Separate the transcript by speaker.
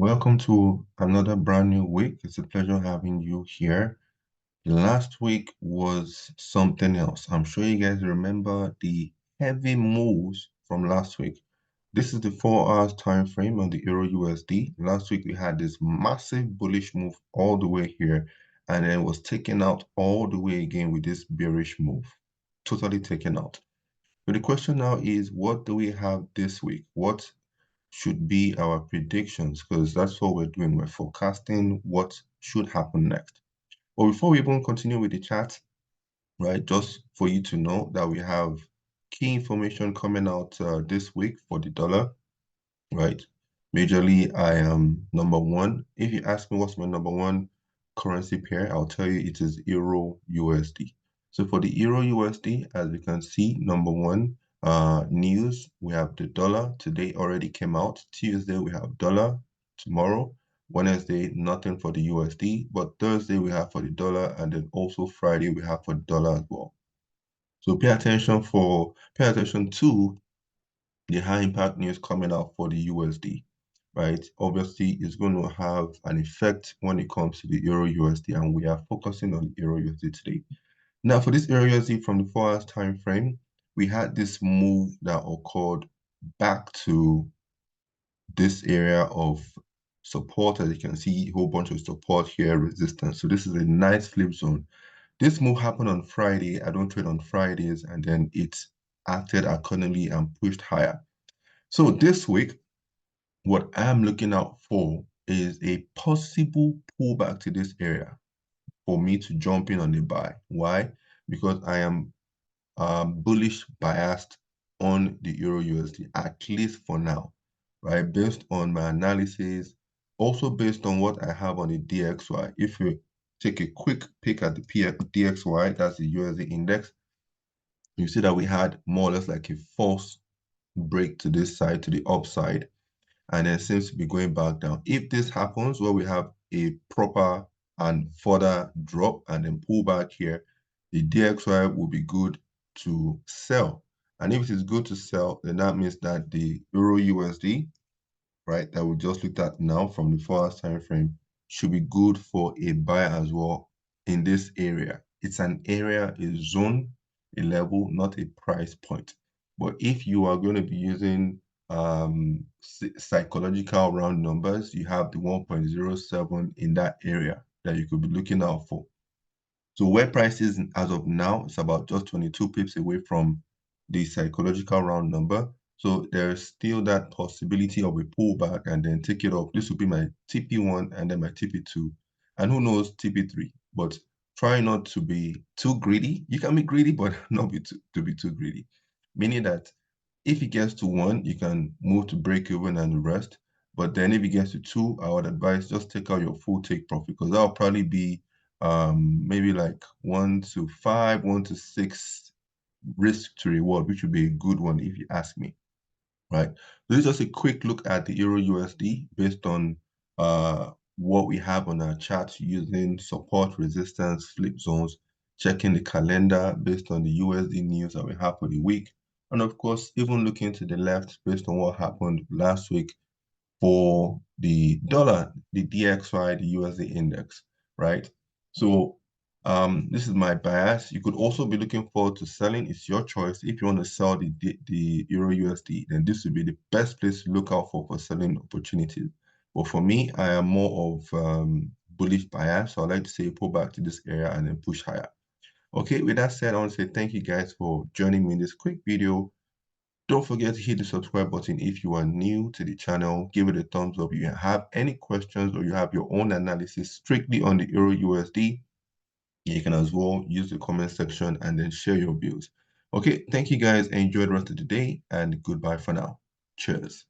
Speaker 1: Welcome to another brand new week. It's a pleasure having you here. Last week was something else. I'm sure you guys remember the heavy moves from last week. This is the 4 hours time frame on the Euro USD. Last week we had this massive bullish move all the way here, and then it was taken out all the way again with this bearish move. Totally taken out. So the question now is, what do we have this week? What should be our predictions? Because that's what we're doing. We're forecasting what should happen next. But before we even continue with the chat, right, just for you to know that we have key information coming out this week for the dollar, right? Majorly, I am number one. If you ask me what's my number one currency pair, I'll tell you it is Euro USD. So for the Euro USD, as you can see, number one news, we have the dollar. Today already came out. Tuesday, we have dollar. Tomorrow, Wednesday, nothing for the USD. But Thursday, we have for the dollar. And then also Friday, we have for the dollar as well. So pay attention to the high impact news coming out for the USD, right? Obviously, it's going to have an effect when it comes to the Euro USD, and we are focusing on the Euro USD today. Now, for this Euro USD from the 4 hours time frame, we had this move that occurred back to this area of support. As you can see, a whole bunch of support here, resistance. So this is a nice flip zone. This move happened on Friday. I don't trade on Fridays, and then it acted accordingly and pushed higher. So this week, what I'm looking out for is a possible pullback to this area for me to jump in on the buy. Why? Because I am bullish biased on the Euro USD, at least for now, right? Based on my analysis, also based on what I have on the DXY. If you take a quick peek at the DXY, that's the USD index, you see that we had more or less like a false break to this side, to the upside, and then seems to be going back down. If this happens, where we have a proper and further drop and then pull back here, the DXY will be good to sell. And if it is good to sell, then that means that the Euro USD, right, that we just looked at now from the 4 hours time frame, should be good for a buy as well in this area. It's an area, a zone, a level, not a price point. But if you are going to be using psychological round numbers, you have the 1.07 in that area that you could be looking out for. So where price is as of now, it's about just 22 pips away from the psychological round number. So there's still that possibility of a pullback and then take it off. This will be my TP1 and then my TP2. And who knows, TP3. But try not to be too greedy. You can be greedy, but not be too greedy. Meaning that if it gets to 1, you can move to break even and rest. But then if it gets to 2, I would advise just take out your full take profit, because that'll probably be maybe like 1 to 5, 1 to 6 risk to reward, which would be a good one if you ask me, right? So this is just a quick look at the Euro USD based on what we have on our chart using support, resistance, flip zones, checking the calendar based on the USD news that we have for the week. And of course, even looking to the left based on what happened last week for the dollar, the DXY, the USD index, right? So this is my bias. You could also be looking forward to selling. It's your choice. If you want to sell the Euro USD, then this would be the best place to look out for selling opportunities. But for me, I am more of bullish bias. So I like to say pull back to this area and then push higher. Okay, with that said, I want to say thank you guys for joining me in this quick video. Don't forget to hit the subscribe button if you are new to the channel. Give it a thumbs up. If you have any questions or you have your own analysis strictly on the Euro USD, you can as well use the comment section and then share your views. Okay, thank you guys. Enjoy the rest of the day and goodbye for now. Cheers.